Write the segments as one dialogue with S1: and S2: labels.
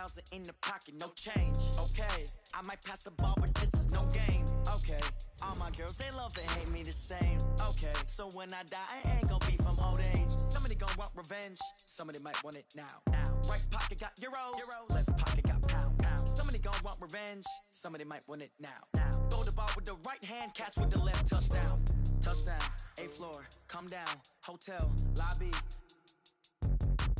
S1: $1,000 in the pocket, no change. Okay, I might pass the ball, but this is no game. Okay, all my girls, they love and hate me the same. Okay, so when I die, I ain't gonna be from old age. Somebody gon' want revenge, somebody might want it now. Right pocket got euros, left pocket got pounds. Somebody gon' want revenge, somebody might want it now. Throw the ball with the right hand, catch with the left, touchdown. Touchdown, 8th floor, come down, hotel, lobby.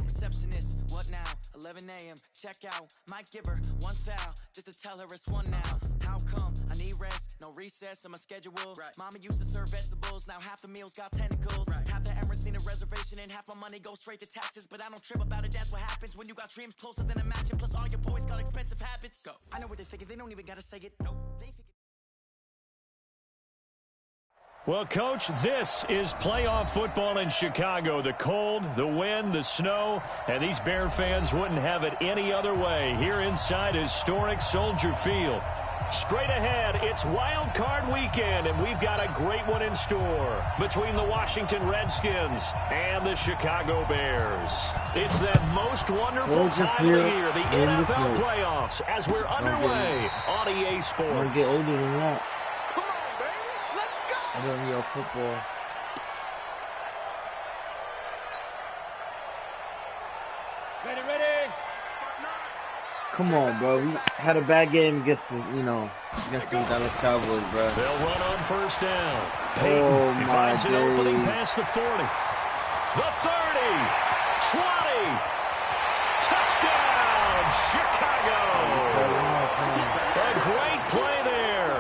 S1: Receptionist, what now? 11 a.m. Check out. Might give her one foul just to tell her it's one now. How come? I need rest, no recess in my schedule. Right. Mama used to serve vegetables, now half the meals got tentacles. Right. Half the Emirates need a reservation and half my money goes straight to taxes. But I don't trip about it, that's what happens when you got dreams closer than a mansion. Plus all your boys got expensive habits. Go. I know what they're thinking, they don't even gotta say it. Nope. They think
S2: Well, Coach, this is playoff football in Chicago. The cold, the wind, the snow, and these Bear fans wouldn't have it any other way here inside historic Soldier Field. Straight ahead, it's Wild Card weekend, and we've got a great one in store between the Washington Redskins and the Chicago Bears. It's that most wonderful time of the year, the NFL playoffs, as we're underway on EA Sports.
S3: Get older than that. I don't know football.
S4: Ready.
S3: Come on, bro. We had a bad game against the, against the Dallas Cowboys, bro.
S2: They'll run on first down. Peyton, he finds an opening past the 40. The 30. 20. Touchdown, Chicago. A great play there.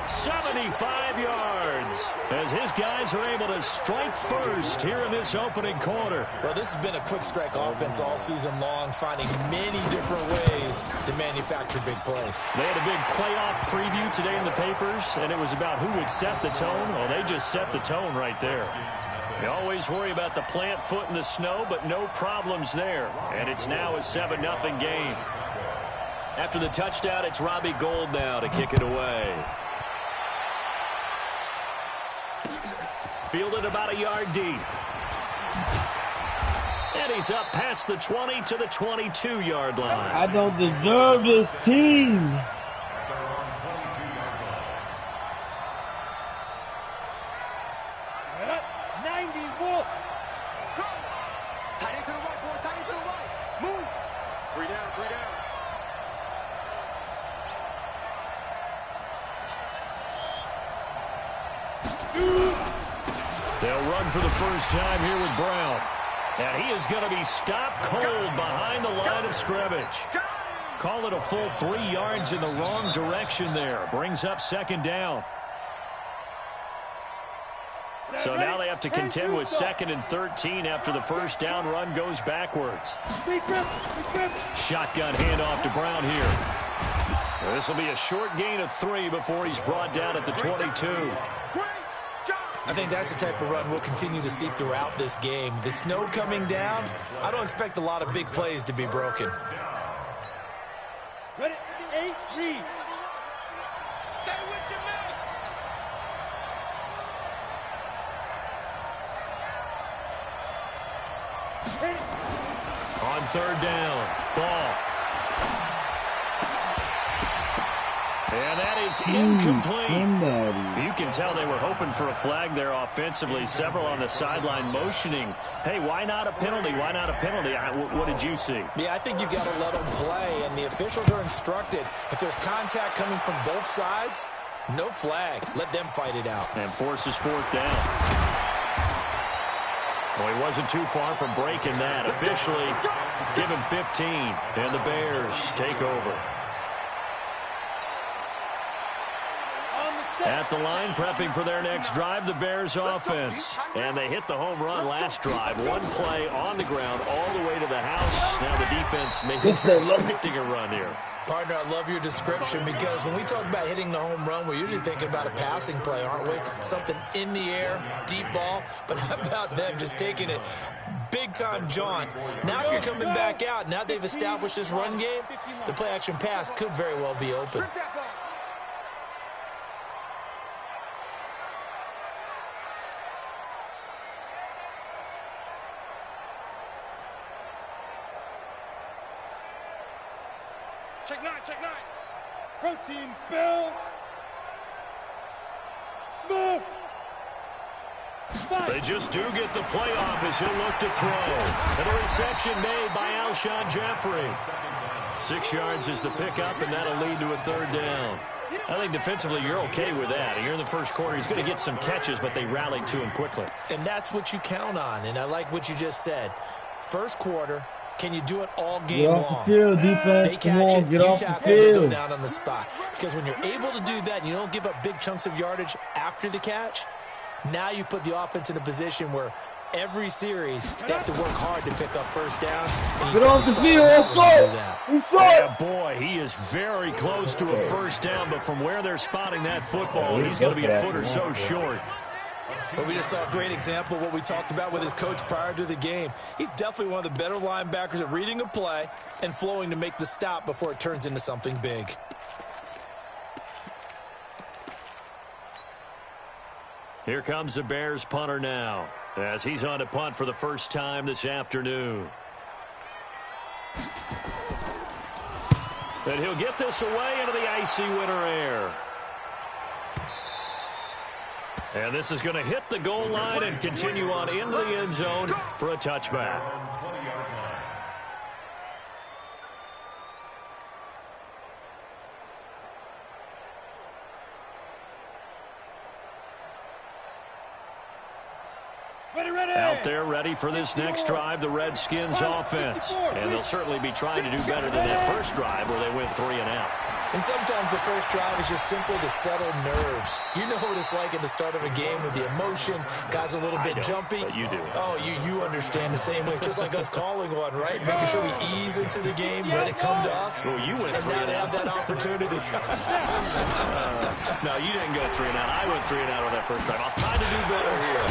S2: 75 yards as his guys are able to strike first here in this opening quarter.
S5: Well, this has been a quick strike offense all season long, finding many different ways to manufacture big plays.
S2: They had a big playoff preview today in the papers, and it was about who would set the tone. Well, they just set the tone right there. You always worry about the plant foot in the snow, but no problems there. And it's now a 7-0 game. After the touchdown, it's Robbie Gould now to kick it away. Fielded about a yard deep. And he's up past the 20 to the 22-yard line.
S3: I don't deserve this team.
S4: Tight end to the right, boy. Tight end to the right. Move. Three down.
S2: They'll run for the first time here with Brown. And he is going to be stopped cold behind the line of scrimmage. Call it a full 3 yards in the wrong direction there. Brings up second down. So now they have to contend with 2nd and 13 after the first down run goes backwards. Shotgun handoff to Brown here. This will be a short gain of 3 before he's brought down at the 22.
S5: I think that's the type of run we'll continue to see throughout this game. The snow coming down, I don't expect a lot of big plays to be broken.
S4: Ready? 8, read. Stay with your man.
S2: On third down, ball. And that is incomplete. You can tell they were hoping for a flag there offensively. Several on the sideline motioning. Hey, why not a penalty? Why not a penalty? What did you see?
S5: Yeah, I think you've got to let them play, and the officials are instructed. If there's contact coming from both sides, no flag. Let them fight it out.
S2: And forces fourth down. Well, he wasn't too far from breaking that. Officially, give him 15, and the Bears take over. At the line, prepping for their next drive, the Bears offense. And they hit the home run last drive. One play on the ground all the way to the house. Now the defense may be expecting a run here.
S5: Partner, I love your description because when we talk about hitting the home run, we're usually thinking about a passing play, aren't we? Something in the air, deep ball. But how about them just taking it big-time jaunt? Now if you're coming back out, now they've established this run game, the play-action pass could very well be open.
S4: Check nine. Protein spill. Smoke.
S2: They just do get the playoff as he'll look to throw. And a reception made by Alshon Jeffrey. 6 yards is the pickup, and that'll lead to a third down. I think defensively you're okay with that. Here in the first quarter, he's going to get some catches, but they rallied to him quickly.
S5: And that's what you count on, and I like what you just said. First quarter, can you do it all game long?
S3: Get off the field, defense.
S5: They catch it, you tackle, they go down on the spot. Because when you're able to do that and you don't give up big chunks of yardage after the catch, now you put the offense in a position where every series they have to work hard to pick up first down.
S3: Get off the field.
S2: Yeah, boy, he is very close to a first down, but from where they're spotting that football, he's going to be a foot or so short.
S5: Well, we just saw a great example of what we talked about with his coach prior to the game. He's definitely one of the better linebackers at reading a play and flowing to make the stop before it turns into something big.
S2: Here comes the Bears punter now, as he's on to punt for the first time this afternoon. And he'll get this away into the icy winter air. And this is going to hit the goal line and continue on into the end zone for a touchback. Out there ready for this next drive, the Redskins offense. And they'll certainly be trying to do better than that first drive where they went 3 and out.
S5: And sometimes the first drive is just simply to settle nerves. You know what it's like at the start of a game with the emotion. Guys a little bit jumpy.
S2: But you do.
S5: Oh, you understand the same way. It's just like us calling one, right? Making sure we ease into the game, let it come to us.
S2: Well, you went
S5: and
S2: 3
S5: now
S2: and
S5: they
S2: out.
S5: have that opportunity.
S2: No, you didn't go 3 and out. I went 3 and out on that first drive. I'll try to do better here.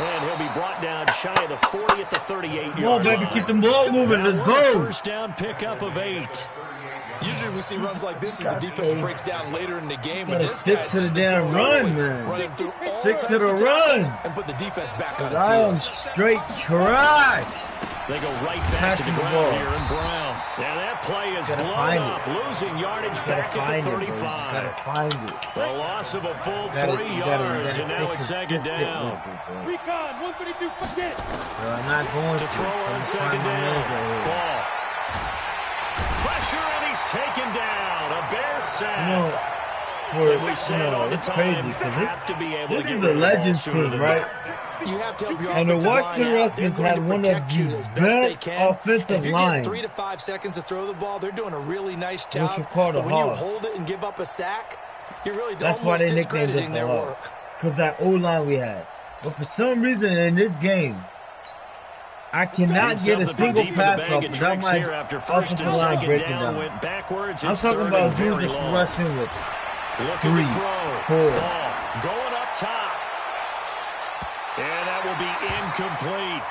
S2: And he'll be brought down shy of the 40 at the 38-yard line.
S3: Come on, baby, keep the ball moving. Let's go.
S2: First down pickup of 8.
S5: Usually we see runs like this as the defense breaks down later in the game.
S3: But
S5: this
S3: stick
S5: guy's
S3: to the damn run, man.
S5: Running through all
S3: Stick to
S5: types
S3: the
S5: of
S3: run.
S5: tackles and put the defense back on its
S3: I am
S5: heels.
S3: straight trash.
S2: They go right back to the ground here in Brown. And that play is blown up, losing yardage back at the 35.
S3: Gotta find it.
S2: The loss of a full 3 yards, and now it's second down.
S4: Recon, 132, forget.
S3: I'm not going
S2: To throw on second down. Ball. Pressure, and he's taken down. A Bear sack. We said all the
S3: it's
S2: time,
S3: crazy,
S2: have to be able to
S3: this
S2: get
S3: is
S2: rid
S3: a
S2: of the ball
S3: Legends
S2: sooner
S3: team,
S2: than
S3: right?
S2: that.
S5: You have to help your
S3: And the
S5: offensive line
S3: Washington
S5: out. They're
S3: Redskins
S5: going
S3: had
S5: to
S3: one of
S5: protect you
S3: the
S5: as best they
S3: best
S5: can.
S3: offensive
S5: If you're getting
S3: lines.
S5: 3 to 5 seconds to throw the ball, they're doing a really nice
S3: you
S5: job.
S3: call the
S5: But when you
S3: hog.
S5: hold it and give up a sack, you're really
S3: That's why
S5: almost
S3: they nicknamed
S5: discrediting
S3: us
S5: their
S3: the hog.
S5: work.
S3: Because that O-line we had. But for some reason in this game, I cannot get a single pass off without my
S2: after first and
S3: offensive line
S2: second
S3: breaking
S2: down
S3: down.
S2: went backwards.
S3: I'm
S2: It's
S3: talking
S2: third
S3: about
S2: and
S3: dudes
S2: very
S3: just
S2: long.
S3: rushing with
S2: Looking
S3: 3,
S2: to throw.
S3: 4.
S2: Ball going up top. And that will be incomplete.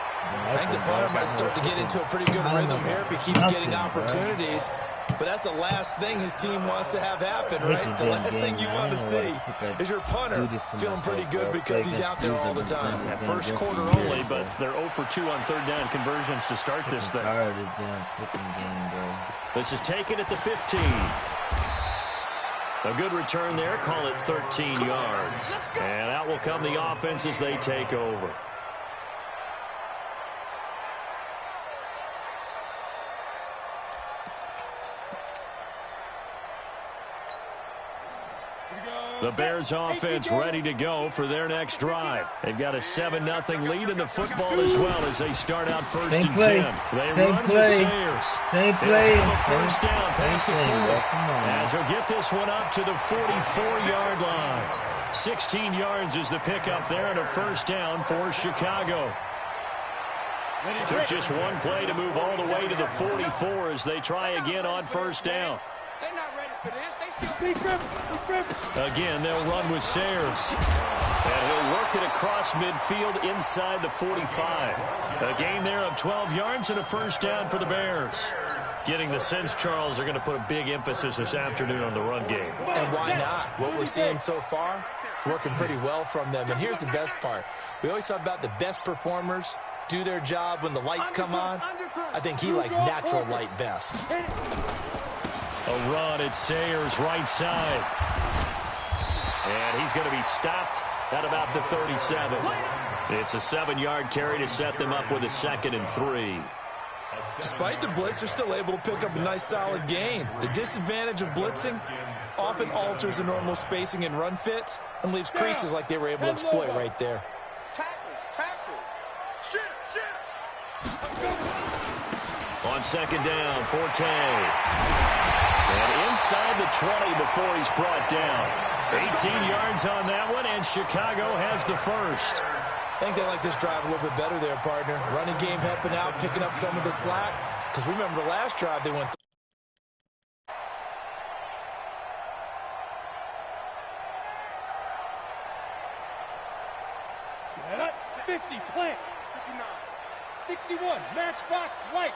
S5: I think the punter might start to get into a pretty good rhythm here if he keeps getting opportunities. But that's the last thing his team wants to have happen, right? The last thing you want to see is your punter feeling pretty good because he's out there all the time.
S2: That first quarter only, but they're 0 for 2 on third down conversions to start this thing. This is taken at the 15. A good return there. Call it 13 yards. And out will come the offense as they take over. The Bears offense ready to go for their next drive. They've got a 7-0 lead in the football as well as they start out first and 10. They run to Sayers.
S3: Same play.
S2: First down past the 4. As he'll get this one up to the 44-yard line. 16 yards is the pickup there and a first down for Chicago. Took just one play to move all the way to the 44 as they try again on first down.
S4: They're not ready for this. They still be gripping.
S2: Again, they'll run with Sayers. And he'll work it across midfield inside the 45. A gain there of 12 yards and a first down for the Bears. Getting the sense, Charles, they're going to put a big emphasis this afternoon on the run game.
S5: And why not? What we're seeing so far is working pretty well from them. And here's the best part. We always talk about the best performers do their job when the lights come on. I think he likes natural light best.
S2: A run at Sayers right side. And he's going to be stopped at about the 37. It's a 7-yard carry to set them up with a 2nd and 3.
S5: Despite the blitz, they're still able to pick up a nice solid gain. The disadvantage of blitzing often alters the normal spacing and run fits and leaves creases like they were able to exploit right there.
S4: Tackles. Shift.
S2: On 2nd down, Forte. And inside the 20 before he's brought down. 18 yards on that one, and Chicago has the first.
S5: I think they like this drive a little bit better there, partner. Running game helping out, picking up some of the slack. Because remember the last drive they went through.
S4: 50, plant. 59. 61, matchbox, lights.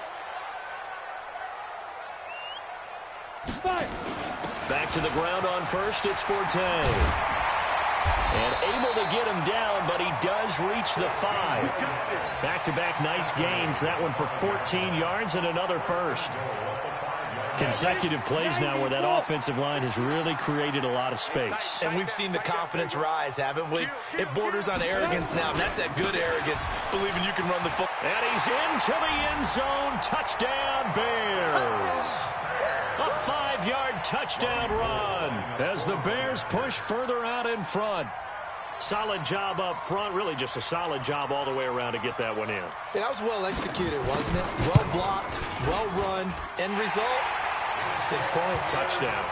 S4: 5.
S2: Back to the ground on first, it's Forte. And able to get him down, but he does reach the 5. Back-to-back nice gains, that one for 14 yards and another first. Consecutive plays now where that offensive line has really created a lot of space.
S5: And we've seen the confidence rise, haven't we? It borders on arrogance now, and that's that good arrogance, believing you can run the football.
S2: And he's into the end zone. Touchdown, Bears. A 5-yard touchdown run as the Bears push further out in front. Solid job up front, really just a solid job all the way around to get that one in.
S5: Yeah, that was well executed, wasn't it? Well blocked, well run. End result, 6 points.
S2: Touchdown.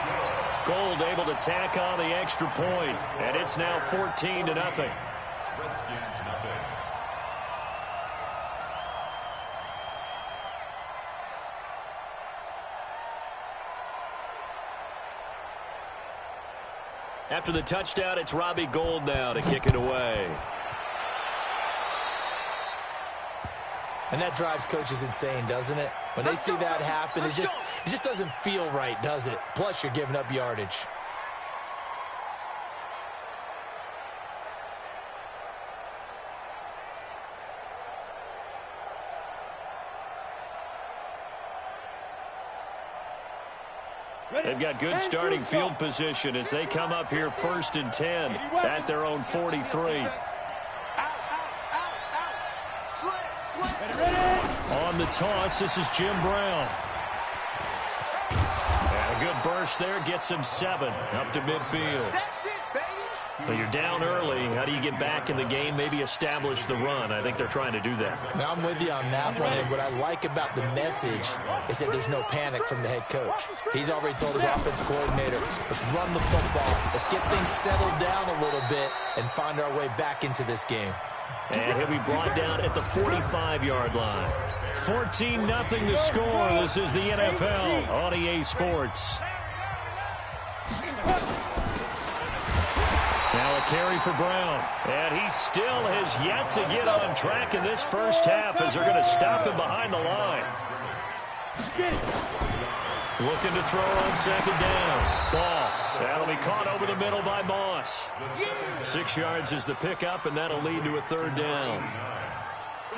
S2: Gold able to tack on the extra point, and it's now 14-0. After the touchdown, it's Robbie Gould now to kick it away.
S5: And that drives coaches insane, doesn't it? When they see that happen, it just doesn't feel right, does it? Plus, you're giving up yardage.
S2: They've got good starting field position as they come up here 1st and 10 at their own 43. On the toss, this is Jim Brown. And a good burst there gets him 7 up to midfield. Well, you're down early. How do you get back in the game, maybe establish the run? I think they're trying to do that.
S5: Now, I'm with you on that one, and what I like about the message is that there's no panic from the head coach. He's already told his offensive coordinator, let's run the football, let's get things settled down a little bit and find our way back into this game.
S2: And he'll be brought down at the 45-yard line. 14-0 the score. This is the NFL on EA Sports. Now a carry for Brown. And he still has yet to get on track in this first half as they're going to stop him behind the line. Looking to throw on 2nd down. Ball. That'll be caught over the middle by Moss. 6 yards is the pickup, and that'll lead to a 3rd down.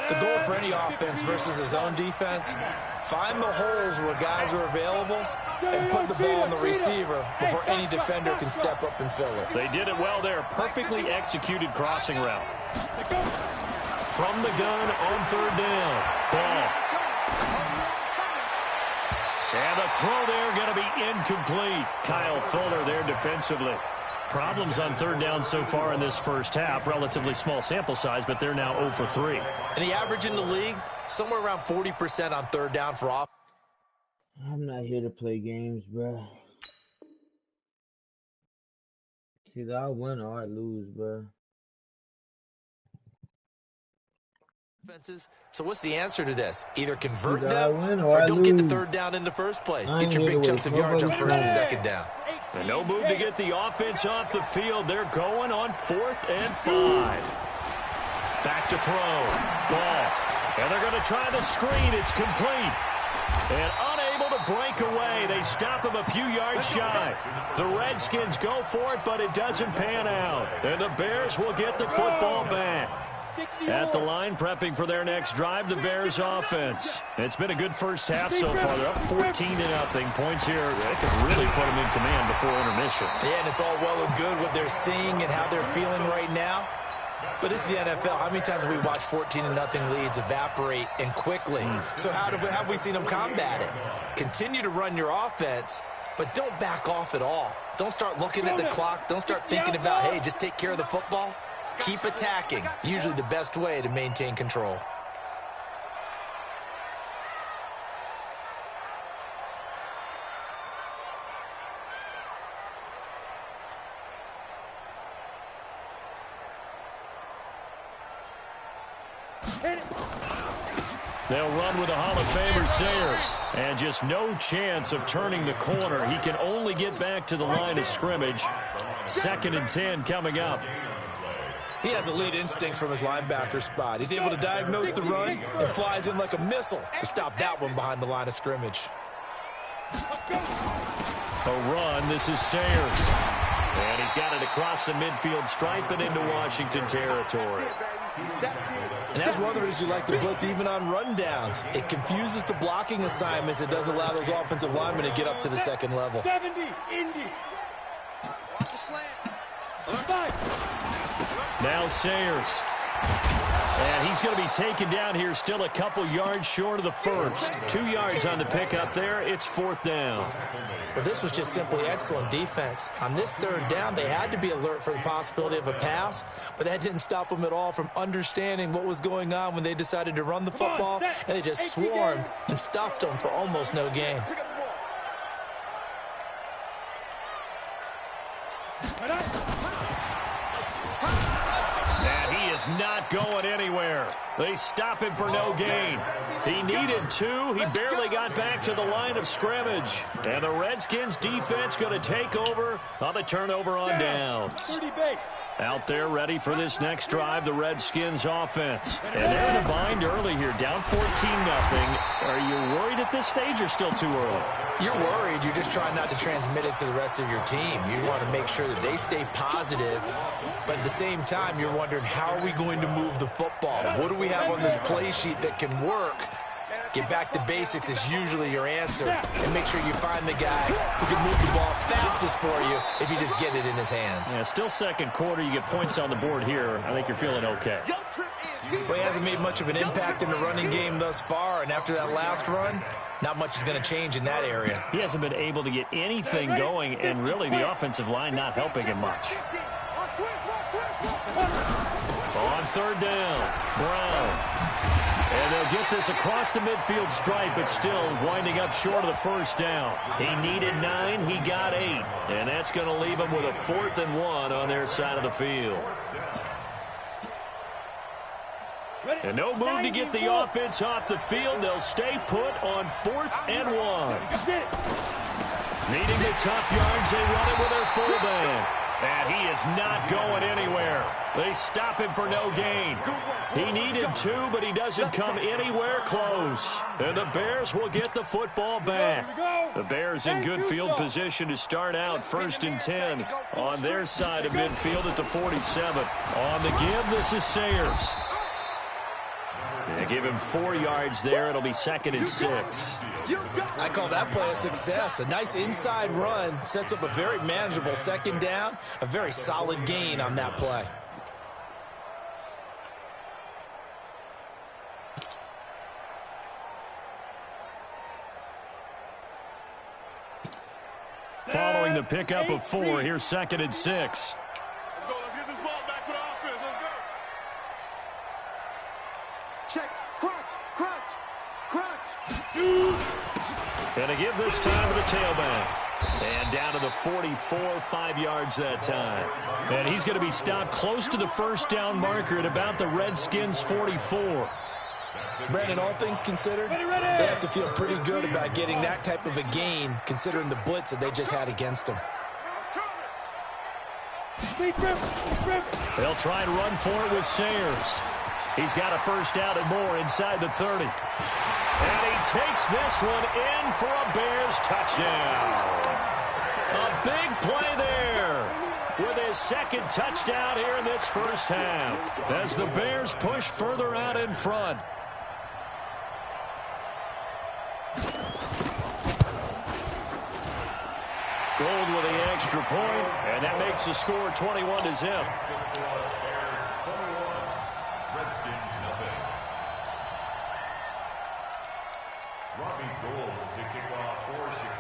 S5: The goal for any offense versus his own defense, find the holes where guys are available and put the ball on the receiver before any defender can step up and fill it.
S2: They did it well there. Perfectly executed crossing route. From the gun on 3rd down. Ball. And the throw there going to be incomplete. Kyle Fuller there defensively. Problems on 3rd down so far in this first half. Relatively small sample size, but they're now 0 for 3.
S5: And the average in the league, somewhere around 40% on 3rd down for off.
S3: I'm not here to play games, bro. Either I win or I lose, bro.
S5: So what's the answer to this? Either convert them or don't get the 3rd down in the first place. Get your big chunks of yards on 1st and 2nd down.
S2: And no move to get the offense off the field. They're going on 4th and 5. Back to throw. Ball. And they're going to try the screen. It's complete. And unable to break away. They stop him a few yards shy. The Redskins go for it, but it doesn't pan out. And the Bears will get the football back. At the line, prepping for their next drive, the Bears offense. It's been a good first half so far. They're up 14-0. Points here, they could really put them in command before intermission.
S5: Yeah, and it's all well and good what they're seeing and how they're feeling right now. But this is the NFL. How many times have we watched 14-0 leads evaporate and quickly? So how have we seen them combat it? Continue to run your offense, but don't back off at all. Don't start looking at the clock. Don't start thinking about, hey, just take care of the football. Keep attacking. Usually the best way to maintain control.
S2: They'll run with the Hall of Famer Sayers. And just no chance of turning the corner. He can only get back to the line of scrimmage. 2nd and 10 coming up.
S5: He has elite instincts from his linebacker spot. He's able to diagnose the run and flies in like a missile to stop that one behind the line of scrimmage.
S2: A run. This is Sayers. And he's got it across the midfield stripe and into Washington territory.
S5: And that's one of the reasons you like to blitz even on rundowns. It confuses the blocking assignments. It doesn't allow those offensive linemen to get up to the second level.
S4: 70, Indy. Watch the slant. 5.
S2: Now Sayers. And he's going to be taken down here still a couple yards short of the first. 2 yards on the pickup there. It's 4th down.
S5: Well, this was just simply excellent defense. On this 3rd down, they had to be alert for the possibility of a pass, but that didn't stop them at all from understanding what was going on when they decided to run the football, and they just swarmed and stuffed them for almost no gain.
S2: And he is not going anywhere. They stop him for no gain. He needed 2. He barely got back to the line of scrimmage. And the Redskins defense going to take over on the turnover on downs.
S4: 30 base.
S2: Out there ready for this next drive, the Redskins offense. And they're in a bind early here, down 14-0. Are you worried at this stage or still too early?
S5: You're worried. You're just trying not to transmit it to the rest of your team. You want to make sure that they stay positive, but at the same time, you're wondering, how are we going to move the football? What do we have on this play sheet that can work? Get back to basics is usually your answer, and make sure you find the guy who can move the ball fastest for you if you just get it in his hands.
S2: Yeah, still second quarter. You get points on the board here. I think you're feeling okay.
S5: Well, he hasn't made much of an impact in the running game thus far, and after that last run, not much is going to change in that area.
S2: He hasn't been able to get anything going, and really the offensive line not helping him much. On 3rd down, Brown. And they'll get this across the midfield stripe, but still winding up short of the 1st down. He needed 9, he got 8. And that's going to leave him with a 4th and 1 on their side of the field. And no move to get the offense off the field. They'll stay put on 4th and 1. Needing the tough yards, they run it with their fullback. And he is not going anywhere. They stop him for no gain. He needed 2, but he doesn't come anywhere close. And the Bears will get the football back. The Bears in good field position to start out 1st and 10 on their side of midfield at the 47. On the give, this is Sayers. They give him 4 yards there. It'll be 2nd and 6.
S5: I call that play a success. A nice inside run sets up a very manageable 2nd down. A very solid gain on that play.
S2: Following the pickup of 4, here's 2nd and 6.
S4: Let's go. Let's get this ball back for the offense. Let's go. Check. Crunch.
S2: And to give this time to the tailback. And down to the 44, 5 yards that time. And he's going to be stopped close to the 1st down marker at about the Redskins' 44.
S5: Brandon, all things considered, they have to feel pretty good about getting that type of a gain, considering the blitz that they just had against them.
S2: They'll try and run for it with Sayers. He's got a 1st down and more inside the 30. And he takes this one in for a Bears touchdown. A big play there with his second touchdown here in this first half as the Bears push further out in front. Gold with the extra point, and that makes the score 21-0.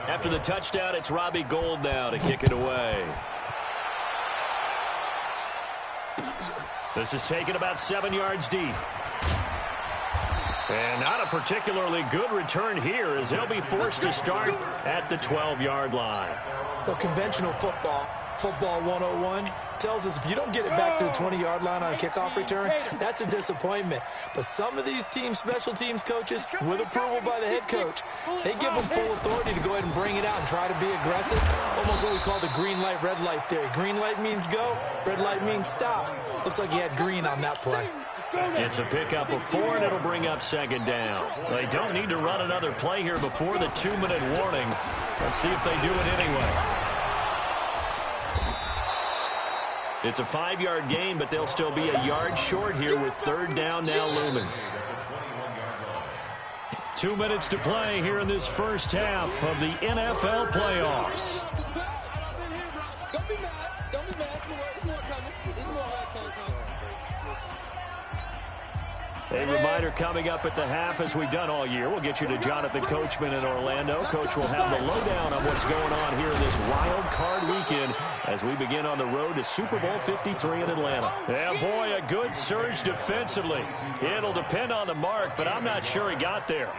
S2: After the touchdown, it's Robbie Gould now to kick it away. This is taken about 7 yards deep. And not a particularly good return here as they'll be forced to start at the 12-yard line.
S5: Well, conventional football 101, tells us if you don't get it back to the 20-yard line on a kickoff return, that's a disappointment. But some of these teams, special teams coaches, with approval by the head coach, they give them full authority to go ahead and bring it out and try to be aggressive. Almost what we call the green light, red light theory. Green light means go, red light means stop. Looks like he had green on that play.
S2: It's a pickup of 4, and it'll bring up second down. They don't need to run another play here before the 2-minute warning. Let's see if they do it anyway. It's a 5-yard gain, but they'll still be a yard short here with third down now looming. 2 minutes to play here in this first half of the NFL playoffs.
S6: Don't be mad. Don't be mad. It's more coming. It's more coming.
S2: A reminder coming up at the half, as we've done all year. We'll get you to Jonathan Coachman in Orlando. Coach will have the lowdown on what's going on here in this wild card weekend as we begin on the road to Super Bowl 53 in Atlanta. Yeah, boy, a good surge defensively. It'll depend on the mark, but I'm not sure he got there.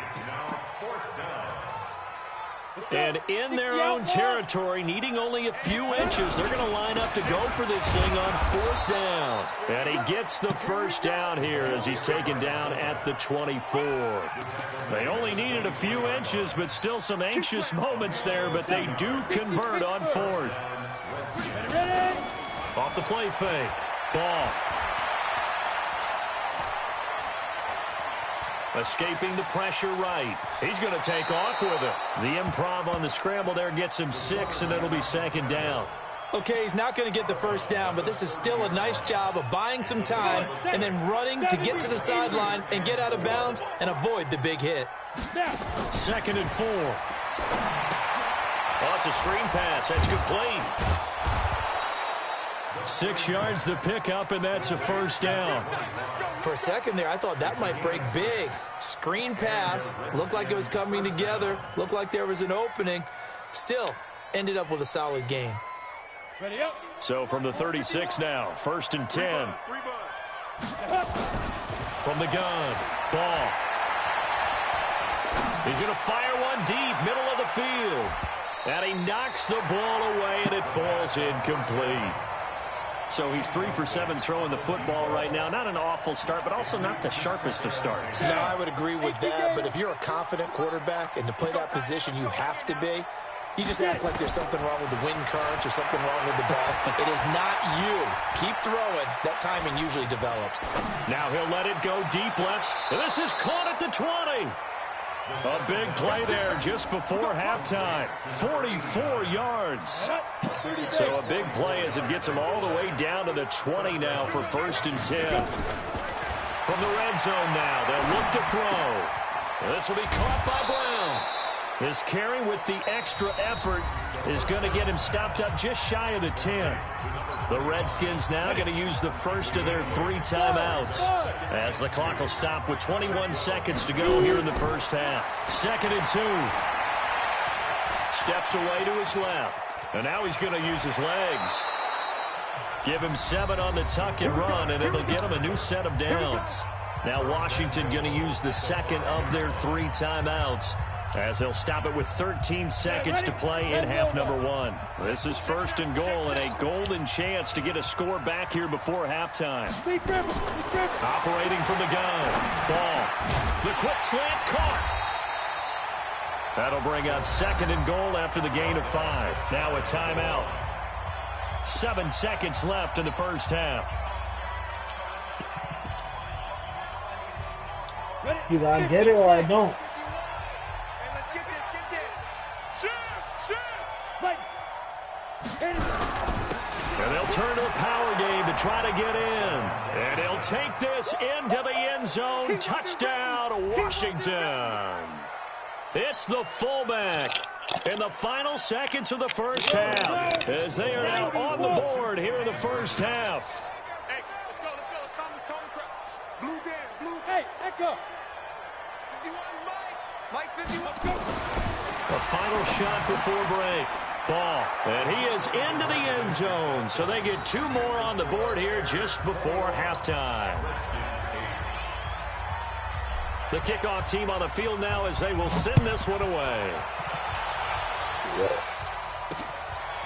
S2: And in their own territory, needing only a few inches, they're going to line up to go for this thing on fourth down. And he gets the first down here as he's taken down at the 24. They only needed a few inches, but still some anxious moments there, but they do convert on fourth. Off the play fake. Ball. Escaping the pressure right. He's going to take off with it. The improv on the scramble there gets him 6, and it'll be second down.
S5: Okay, he's not going to get the first down, but this is still a nice job of buying some time and then running to get to the sideline and get out of bounds and avoid the big hit.
S2: Second and 4. Oh, it's a screen pass. That's complete. 6 yards the pickup, and that's a first down.
S5: For a second there, I thought that might break big. Screen pass. Looked like it was coming together. Looked like there was an opening. Still, ended up with a solid gain.
S6: Ready up.
S2: So from the 36 now, first and 10. From the gun. Ball. He's going to fire one deep, middle of the field. And he knocks the ball away, and it falls incomplete. So he's 3 for 7 throwing the football right now. Not an awful start, but also not the sharpest of starts.
S7: No, I would agree with that. But if you're a confident quarterback and to play that position, you have to be. You just act like there's something wrong with the wind currents or something wrong with the ball.
S5: It is not you. Keep throwing. That timing usually develops.
S2: Now he'll let it go deep left. And this is caught at the 20. A big play there just before halftime. 44 yards. So a big play as it gets him all the way down to the 20 now for first and 10. From the red zone now, they'll look to throw. This will be caught by Brown. This carry with the extra effort is going to get him stopped up just shy of the 10. The Redskins now going to use the first of their 3 timeouts as the clock will stop with 21 seconds to go here in the first half. Second and 2. Steps away to his left. And now he's going to use his legs. Give him 7 on the tuck and run, and it'll get him a new set of downs. Now Washington going to use the second of their 3 timeouts as they'll stop it with 13 seconds to play in half number 1. This is first and goal and a golden chance to get a score back here before halftime. Operating from the gun. Ball. The quick slant caught. That'll bring up second and goal after the gain of 5. Now a timeout. 7 seconds left in the first half.
S3: Either I get it or I don't.
S2: And they'll turn to the power game to try to get in. And he'll take this into the end zone. Touchdown, Washington. It's the fullback in the final seconds of the first half as they are now on the board here in the first half.
S4: Hey, let's go. Calm the crowd. Blue down. Hey, echo. 51, Mike. 51, go.
S2: The final shot before break. Ball. And he is into the end zone. So they get 2 more on the board here just before halftime. The kickoff team on the field now as they will send this one away.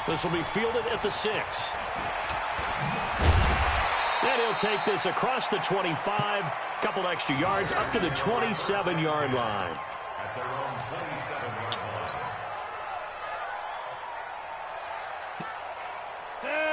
S2: This will be fielded at the 6. And he'll take this across the 25. Couple extra yards up to the 27-yard line.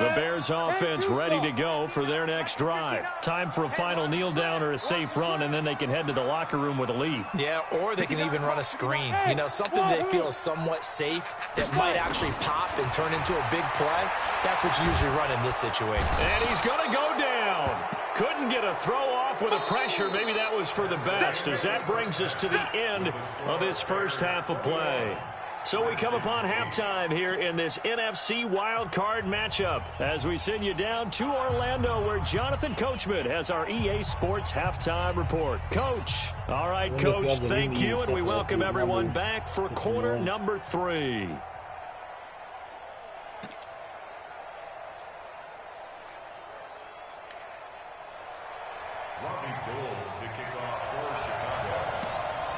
S2: The Bears offense ready to go for their next drive. Time for a final kneel down or a safe run, and then they can head to the locker room with a lead.
S5: Yeah, or they can even run a screen. You know, something they feel is somewhat safe that might actually pop and turn into a big play. That's what you usually run in this situation.
S2: And he's going to go down. Couldn't get a throw off with the pressure. Maybe that was for the best, as that brings us to the end of this first half of play. So we come upon halftime here in this NFC wildcard matchup as we send you down to Orlando where Jonathan Coachman has our EA Sports halftime report. Coach. All right, Coach, thank you, and we welcome everyone back for quarter number 3.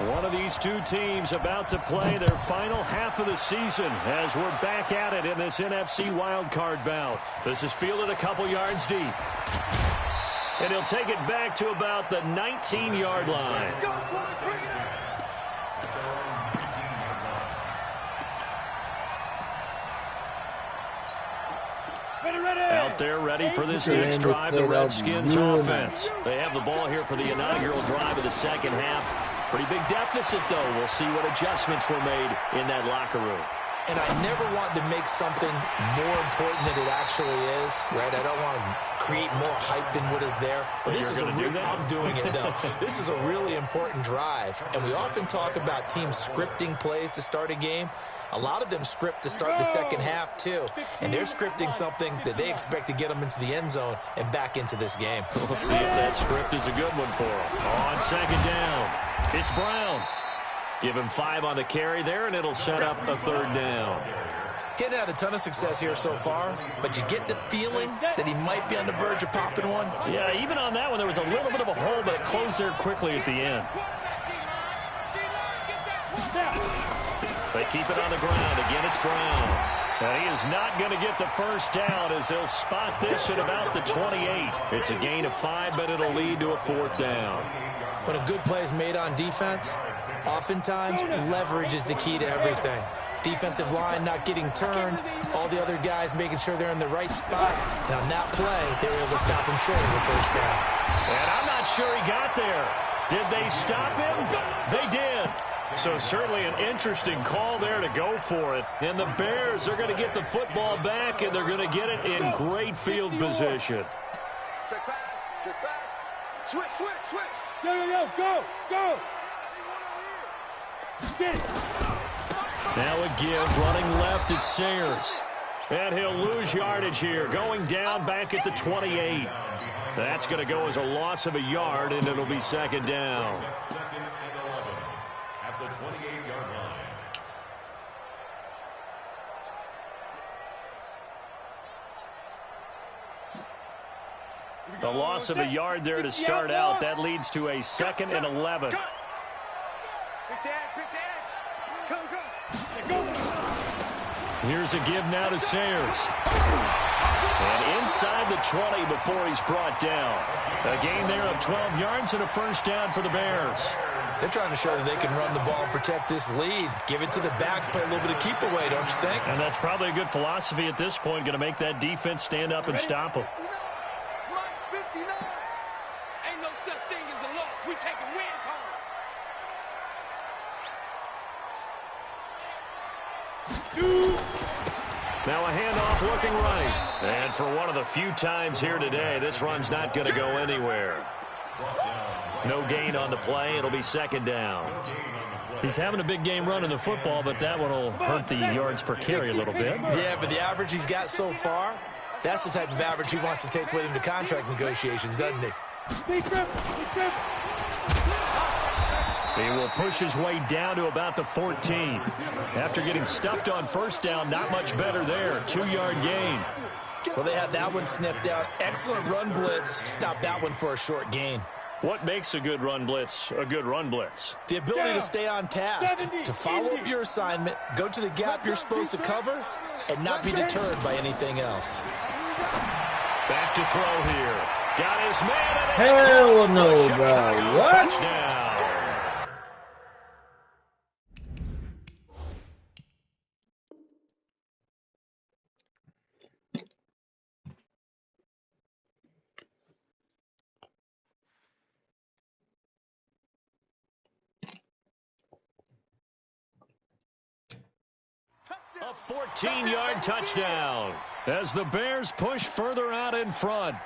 S2: One of these two teams about to play their final half of the season as we're back at it in this NFC wildcard bout. This is fielded a couple yards deep. And he'll take it back to about the 19-yard line. Out there ready for this next drive, the Redskins offense. They have the ball here for the inaugural drive of the second half. Pretty big deficit, though. We'll see what adjustments were made in that locker room.
S5: And I never want to make something more important than it actually is, right? I don't want to create more hype than what is there. But this is I'm doing it, though. This is a really important drive. And we often talk about teams scripting plays to start a game. A lot of them script to start the second half, too. And they're scripting something that they expect to get them into the end zone and back into this game.
S2: We'll see if that script is a good one for them. On second down, it's Brown. Give him 5 on the carry there, and it'll set up a third down.
S5: Getting had a ton of success here so far, but you get the feeling that he might be on the verge of popping one.
S2: Yeah, even on that one, there was a little bit of a hole, but it closed there quickly at the end. They keep it on the ground. Again, it's Brown. And he is not going to get the first down as they'll spot this at about the 28. It's a gain of 5, but it'll lead to a 4th down.
S5: When a good play is made on defense, oftentimes leverage is the key to everything. Defensive line not getting turned, all the other guys making sure they're in the right spot. And on that play, they were able to stop him short of the first down.
S2: And I'm not sure he got there. Did they stop him? They did. So certainly an interesting call there to go for it. And the Bears are going to get the football back, and they're going to get it in great field position.
S4: Check pass. Switch. Go. Get it.
S2: Now a give, running left, it's Sayers. And he'll lose yardage here, going down back at the 28. That's going to go as a loss of a yard, and it'll be second down.
S8: At the 28-yard line.
S2: The loss of a yard there to start out. That leads to a 2nd and 11.
S4: Quick dash. Go.
S2: Here's a give now to Sayers. And inside the 20 before he's brought down. A gain there of 12 yards and a first down for the Bears.
S5: They're trying to show that they can run the ball and protect this lead. Give it to the backs, play a little bit of keep away, don't you think?
S2: And that's probably a good philosophy at this point, going to make that defense stand up and stop them.
S4: Mike's 59. Ain't no such thing as a loss. We taking wins home.
S2: Now a handoff looking right. And for one of the few times here today, this run's not going to go anywhere. No gain on the play. It'll be second down. He's having a big game running the football, but that one will hurt the yards per carry a little bit.
S5: Yeah, but the average he's got so far, that's the type of average he wants to take with him to contract negotiations, doesn't he?
S2: He will push his way down to about the 14. After getting stuffed on first down, not much better there. 2-yard gain.
S5: Well, they had that one sniffed out. Excellent run blitz. Stop that one for a short gain.
S2: What makes a good run blitz a good run blitz?
S5: The ability to stay on task, to follow up your assignment, go to the gap you're supposed to cover, and not be deterred by anything else.
S2: Back to throw here. Got his man, and it's
S3: hell no, bro. What?
S2: Touchdown. A 14-yard touchdown as the Bears push further out in front.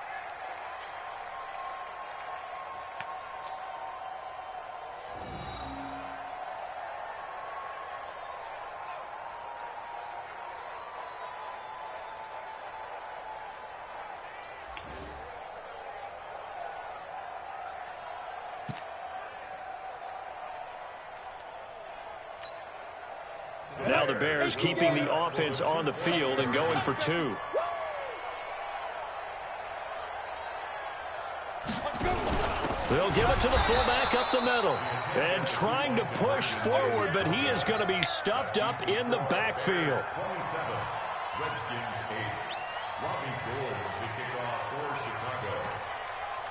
S2: Now the Bears keeping the offense on the field and going for 2. They'll give it to the fullback up the middle. And trying to push forward, but he is going to be stuffed up in the backfield.
S8: 27, Redskins 8. Robbie Gould to kick off for Chicago.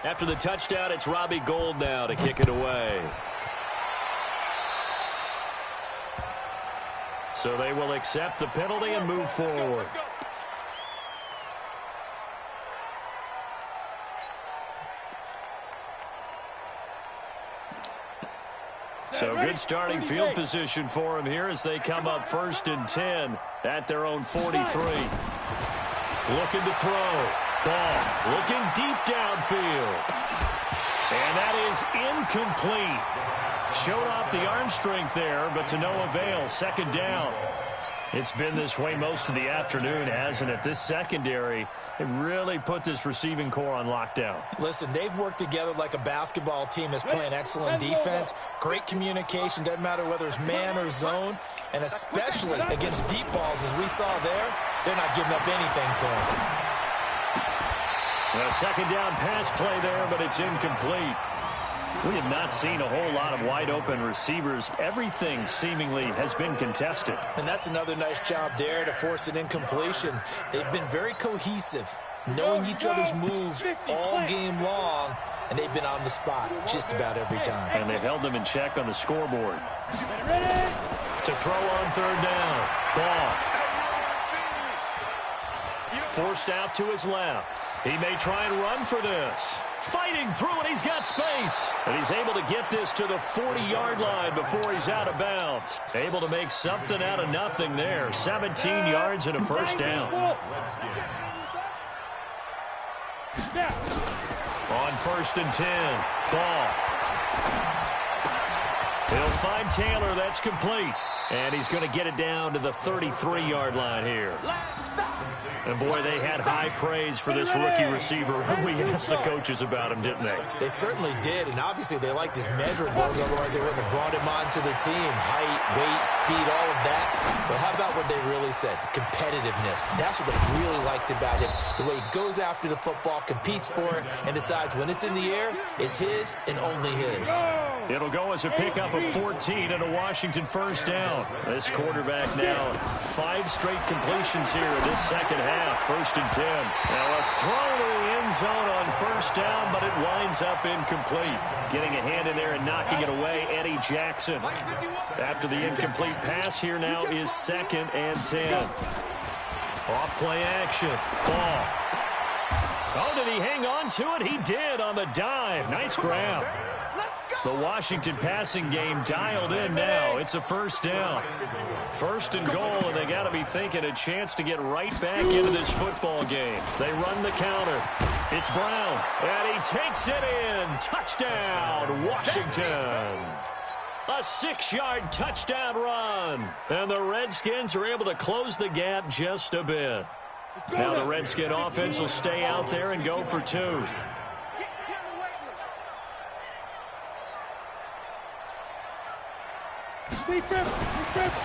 S2: After the touchdown, it's Robbie Gould now to kick it away. So they will accept the penalty and move forward. So good starting field position for him here as they come up 1st and 10 at their own 43. Looking to throw. Ball looking deep downfield. And that is incomplete. Showed off the arm strength there, but to no avail. 2nd down. It's been this way most of the afternoon, hasn't it? This secondary, they really put this receiving core on lockdown.
S5: Listen, they've worked together like a basketball team that's playing excellent defense. Great communication, doesn't matter whether it's man or zone. And especially against deep balls, as we saw there, they're not giving up anything to him.
S2: A 2nd down pass play there, but it's incomplete. We have not seen a whole lot of wide-open receivers. Everything seemingly has been contested.
S5: And that's another nice job there to force an incompletion. They've been very cohesive, knowing each other's moves all game long, and they've been on the spot just about every time.
S2: And they've held them in check on the scoreboard. To throw on 3rd down. Ball. Forced out to his left. He may try and run for this. Fighting through, and he's got space. And he's able to get this to the 40-yard line before he's out of bounds. Able to make something out of nothing there. 17 yards and a 1st down. On 1st and 10. Ball. He'll find Taylor. That's complete. And he's going to get it down to the 33-yard line here. And, boy, they had high praise for this rookie receiver. We asked the coaches about him, didn't they?
S5: They certainly did, and obviously they liked his measurables. Otherwise, they wouldn't have brought him onto the team. Height, weight, speed, all of that. But how about what they really said? Competitiveness. That's what they really liked about him. The way he goes after the football, competes for it, and decides when it's in the air, it's his and only his.
S2: It'll go as a pickup of 14 and a Washington 1st down. This quarterback now 5 straight completions here in this second half. 1st and 10. Now a throw to the end zone on 1st down, but it winds up incomplete. Getting a hand in there and knocking it away, Eddie Jackson. After the incomplete pass, here now is 2nd and 10. Off play action. Ball. Oh, did he hang on to it? He did on the dive. Nice grab.
S4: Let's go!
S2: The Washington passing game dialed in now. It's a first down. First and goal, and they got to be thinking a chance to get right back into this football game. They run the counter. It's Brown, and he takes it in. Touchdown, Washington. A 6-yard touchdown run. And the Redskins are able to close the gap just a bit. Now the Redskin offense will stay out there and go for 2.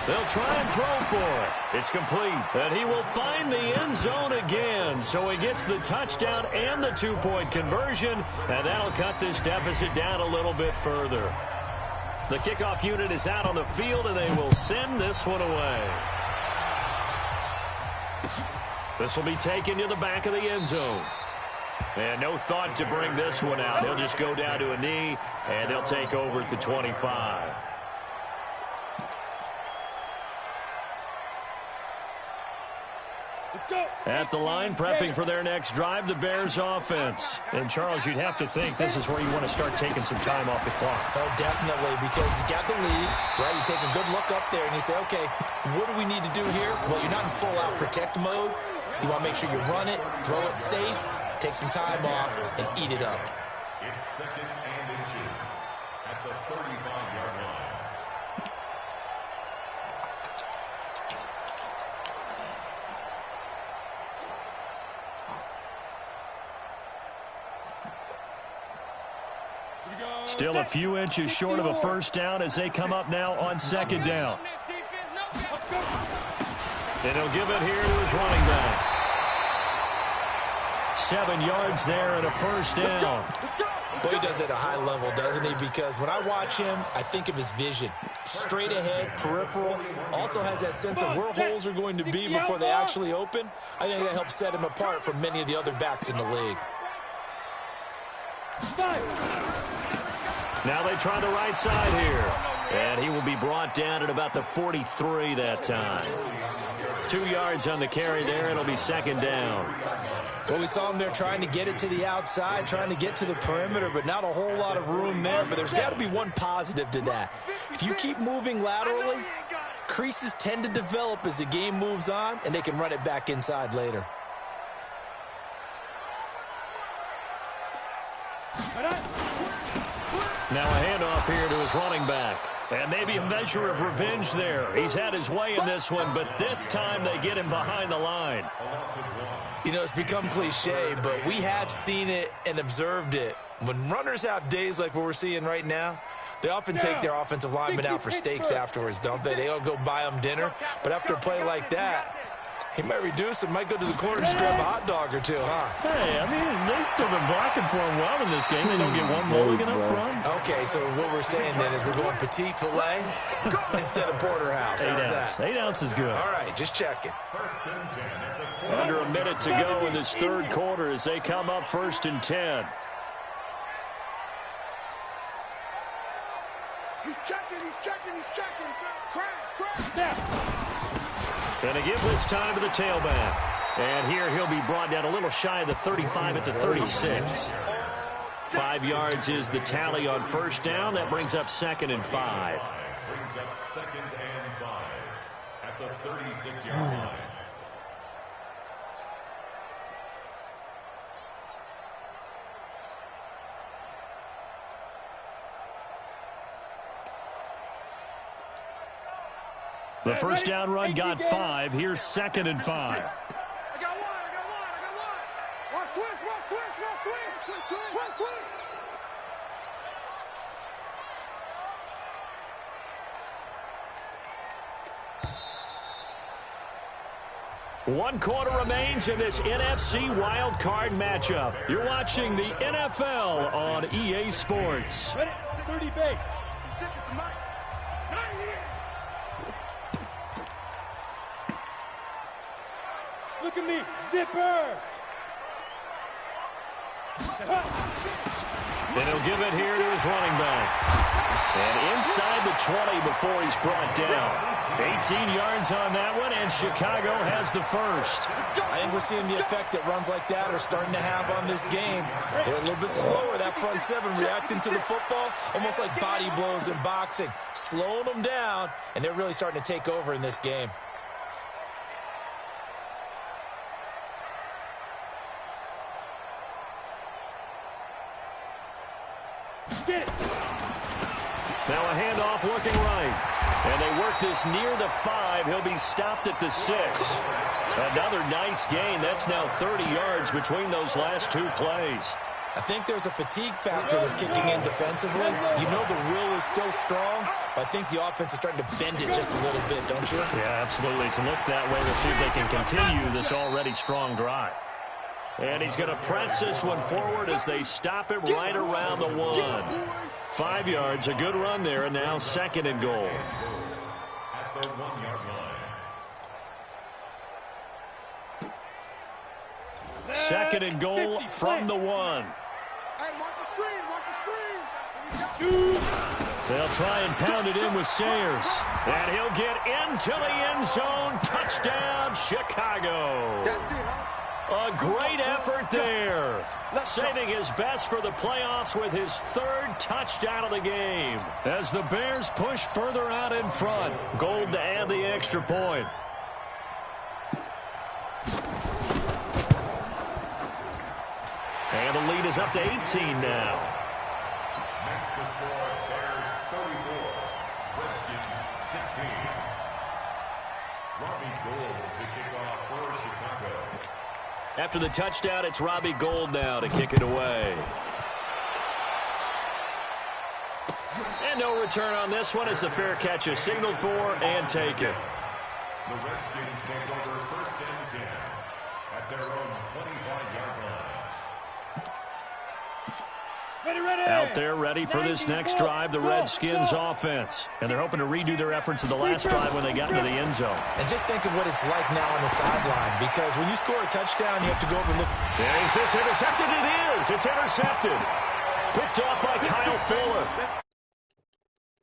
S2: They'll try and throw for it. It's complete. And he will find the end zone again. So he gets the touchdown and the 2-point conversion. And that'll cut this deficit down a little bit further. The kickoff unit is out on the field, and they will send this one away. This will be taken to the back of the end zone. And no thought to bring this one out. They'll just go down to a knee, and they'll take over at the 25. At the line, prepping for their next drive, the Bears offense. And, Charles, you'd have to think this is where you want to start taking some time off the clock.
S5: Oh, definitely, because you got the lead, right? You take a good look up there, and you say, okay, what do we need to do here? Well, you're not in full-out protect mode. You want to make sure you run it, throw it safe, take some time off, and eat it up.
S8: It's second and inches at the 35-yard line.
S2: Still a few inches short of a first down as they come up now on second down. And he'll give it here to his running back. 7 yards there and a first down.
S5: Well, he does it at a high level, doesn't he? Because when I watch him, I think of his vision. Straight ahead, peripheral. Also has that sense of where holes are going to be before they actually open. I think that helps set him apart from many of the other backs in the league.
S2: Now they try the right side here. And he will be brought down at about the 43 that time. 2 yards on the carry there. It'll be second down.
S5: Well, we saw him there trying to get it to the outside, trying to get to the perimeter, but not a whole lot of room there. But there's got to be one positive to that. If you keep moving laterally, creases tend to develop as the game moves on, and they can run it back inside later.
S2: Now a handoff here to his running back. And maybe a measure of revenge there. He's had his way in this one, but this time they get him behind the line.
S5: You know, it's become cliche, but we have seen it and observed it. When runners have days like what we're seeing right now, they often take their offensive linemen out for steaks afterwards, don't they? They all go buy them dinner. But after a play like that, he might reduce it, might go to the corner and just grab a hot dog or two, huh?
S2: Hey, I mean, they've still been blocking for him well in this game. They don't get one mulligan up front.
S5: Okay, so what we're saying then is we're going petite filet instead of porterhouse.
S2: 8 ounce. 8 ounce is good.
S5: All right, just checking.
S2: Under a minute to go in this third quarter as they come up 1st and 10.
S4: He's checking. Crash.
S2: And to give this time to the tailback. And here he'll be brought down a little shy of the 35 at the 36. 5 yards is the tally on first down. That brings up 2nd and 5.
S8: Brings up 2nd and 5 at the 36-yard line.
S2: The first down run got 5. Here's 2nd and 5.
S4: I got one. Watch twist.
S2: One quarter remains in this NFC WildCard matchup. You're watching the NFL on EA Sports.
S4: Ready? 30 base. Look at me, zipper.
S2: And he'll give it here to his running back. And inside the 20 before he's brought down. 18 yards on that one, and Chicago has the first.
S5: I think we're seeing the effect that runs like that are starting to have on this game. They're a little bit slower, that front seven, reacting to the football, almost like body blows in boxing, slowing them down, and they're really starting to take over in this game.
S2: Now a handoff looking right. And they work this near the 5. He'll be stopped at the 6. Another nice gain. That's now 30 yards between those last two plays.
S5: I think there's a fatigue factor that's kicking in defensively. You know the will is still strong, but I think the offense is starting to bend it just a little bit, don't you?
S2: Yeah, absolutely. It's looked that way. We'll see if they can continue this already strong drive. And he's going to press this one forward as they stop it right around the 1. 5 yards, a good run there, and now 2nd and goal.
S8: At the 1-yard line.
S2: 2nd and goal from the 1.
S4: Hey, watch the screen, watch the screen.
S2: They'll try and pound it in with Sayers. And he'll get into the end zone. Touchdown, Chicago.
S4: That's it, huh?
S2: A great effort there. Saving his best for the playoffs with his 3rd touchdown of the game. As the Bears push further out in front. Gold to add the extra point. And the lead is up to 18 now.
S8: Next to score, Bears 34, Redskins 16. Robbie Gould to kick off for Chicago.
S2: After the touchdown, it's Robbie Gould now to kick it away. And no return on this one as the fair catch is signaled for and taken.
S8: The Redskins take over 1st and 10 at their own 25-yard line.
S2: Out there ready for this next drive, the Redskins offense. And they're hoping to redo their efforts in the last drive when they got into the end zone.
S5: And just think of what it's like now on the sideline, because when you score a touchdown, you have to go over and look.
S2: Is this intercepted? It is. It's intercepted. Picked off by Kyle Fuller.